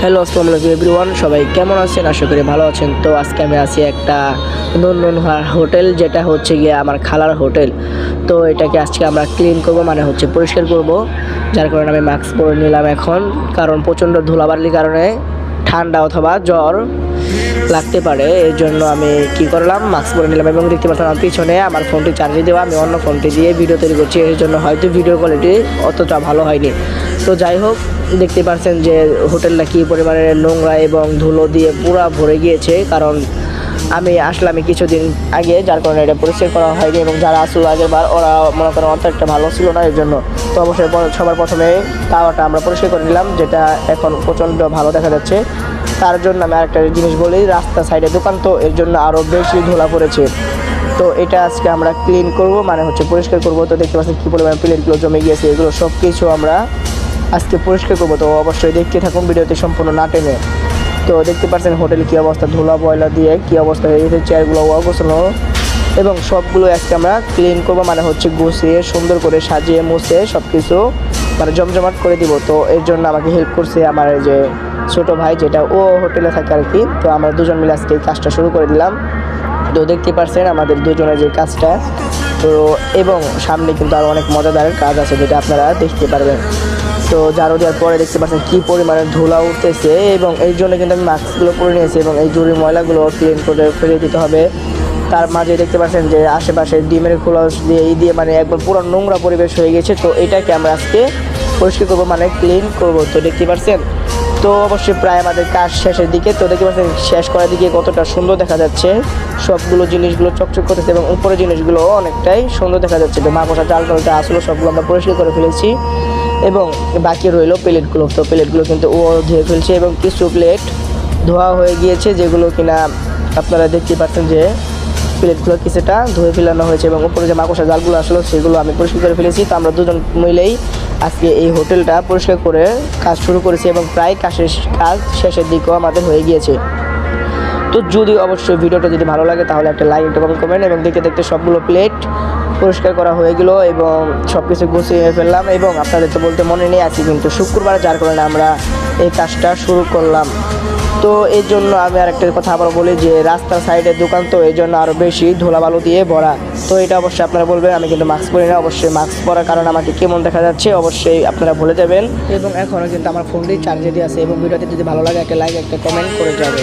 Hello, আসসালামু আলাইকুম everyone. সবাই কেমন আছেন? আশা করি ভালো আছেন। তো আজকে আমি আছি একটা নন্দন হোটেল, যেটা হচ্ছে গিয়ে আমার খালার হোটেল। তো এটাকে আজকে আমরা ক্লিন করব, মানে হচ্ছে পরিষ্কার করব। যার কারণে আমি মাস্ক পরে নিলাম এখন, কারণ প্রচণ্ড ধুলাবালির কারণে ঠান্ডা অথবা জ্বর লাগতে পারে। এর জন্য আমি কি করলাম, মাস্ক পরে নিলাম। এবং দেখতে পাচ্ছেন আমার পিছনে আমার ফোনটি চার্জে দেওয়া, আমি অন্য ফোনটি দিয়ে ভিডিও তৈরি করছি। এর জন্য হয়তো ভিডিও কোয়ালিটি অতটা ভালো হয়নি। তো যাই হোক, দেখতে পাচ্ছেন যে হোটেলটা কী পরিমাণে নোংরা এবং ধুলো দিয়ে পুরা ভরে গিয়েছে। কারণ আমি আসলাম কিছুদিন আগে, যার কারণে এটা পরিষ্কার করা হয়নি। এবং যারা আসলো আগের বার, ওরা মনে করেন অত একটা ভালো ছিল না। এর জন্য তো অবশ্যই সবার প্রথমে তাওয়াটা আমরা পরিষ্কার করে নিলাম, যেটা এখন প্রচণ্ড ভালো দেখা যাচ্ছে। তার জন্য আমি আরেকটা জিনিস বলি, রাস্তা সাইডে দোকান, তো এর জন্য আরও বেশি ধুলা পড়েছে। তো এটা আজকে আমরা ক্লিন করব, মানে হচ্ছে পরিষ্কার করব। তো দেখতে পাচ্ছেন কী পরিমাণে প্লেটগুলো জমে গিয়েছে, এগুলো সব কিছু আমরা আজকে পরিষ্কার করবো। তো অবশ্যই দেখতে থাকুন ভিডিওতে সম্পূর্ণ না টেনে। তো দেখতে পাচ্ছেন হোটেল কী অবস্থা, ধুলা বয়লা দিয়ে কী অবস্থা হয়ে গেছে, চেয়ারগুলো অগোছানো। এবং সবগুলো আজকে আমরা ক্লিন করবো, মানে হচ্ছে গুছিয়ে সুন্দর করে সাজিয়ে মুছে সব কিছু মানে জমজমাট করে দিব। তো এর জন্য আমাকে হেল্প করছে আমার এই যে ছোটো ভাই, যেটা ও হোটেলে থাকে আর কি। তো আমরা দুজন মিলে আজকে এই কাজটা শুরু করে দিলাম। তো দেখতে পাচ্ছেন আমাদের দুজনের যে কাজটা। তো এবং সামনে কিন্তু আরও অনেক মজাদার কাজ আছে, যেটা আপনারা দেখতে পারবেন। তো ঝাড়ু দেওয়ার পরে দেখতে পাচ্ছেন কী পরিমাণে ধুলা উঠতেছে, এবং এই জন্য কিন্তু আমি মাস্কগুলো পরে নিয়েছি। এবং এই জরুরি ময়লাগুলো ক্লিন করে ফেলে দিতে হবে। তার মাঝে দেখতে পাচ্ছেন যে আশেপাশে ডিমের খোলা দিয়ে দিয়ে মানে একবার পুরো নোংরা পরিবেশ হয়ে গেছে। তো এটাকে আমরা আজকে পরিষ্কার করবো, মানে ক্লিন করব। তো দেখতে পাচ্ছেন, তো অবশ্যই প্রায় আমাদের কাজ শেষের দিকে। তো দেখতে পাচ্ছেন শেষ করার দিকে কতটা সুন্দর দেখা যাচ্ছে, সবগুলো জিনিসগুলো চকচক করতেছে এবং উপরে জিনিসগুলো অনেকটাই সুন্দর দেখা যাচ্ছে। তো মাকড়সা জাল টালটা আসলে সবগুলো আমরা পরিষ্কার করে ফেলেছি। এবং বাকি রইলো প্লেটগুলো। তো প্লেটগুলো কিন্তু ও ধুয়ে ফেলছে, এবং কিছু প্লেট ধোয়া হয়ে গিয়েছে, যেগুলো কিনা আপনারা দেখতে পাচ্ছেন যে প্লেটগুলো কিছুটা ধুয়ে ফেলানো হয়েছে। এবং উপরে যে মাকড়সা জালগুলো আসলো সেগুলো আমি পরিষ্কার করে ফেলেছি। তো আমরা দুজন মিলেই আজকে এই হোটেলটা পরিষ্কার করে কাজ শুরু করেছি, এবং প্রায় কাজ শেষের দিকেও আমাদের হয়ে গিয়েছে। তো যদি অবশ্যই ভিডিওটা যদি ভালো লাগে তাহলে একটা লাইক, একটা কমেন্ট করবেন। এবং দেখতে দেখতে সবগুলো প্লেট পরিষ্কার করা হয়ে গেল এবং সব কিছু গুছিয়ে ফেললাম। এবং আপনাদের তো বলতে মনে নেই, আজকে কিন্তু শুক্রবার, যার কারণে আমরা এই কাজটা শুরু করলাম। তো এই জন্য আমি আরেকটা কথা আবার বলি যে রাস্তার সাইডের দোকান, তো এই জন্য আরও বেশি ধুলাবালু দিয়ে ভরা। তো এটা অবশ্যই আপনারা বলবেন, আমি কিন্তু মাস্ক পরি না। অবশ্যই মাস্ক পরার কারণে আমাকে কেমন দেখা যাচ্ছে অবশ্যই আপনারা বলে যাবেন। এবং এখনও কিন্তু আমার ফোনটি চার্জে দিয়ে আছে। এবং ভিডিওতে যদি ভালো লাগে একটা লাইক, একটা কমেন্ট করে যাবে।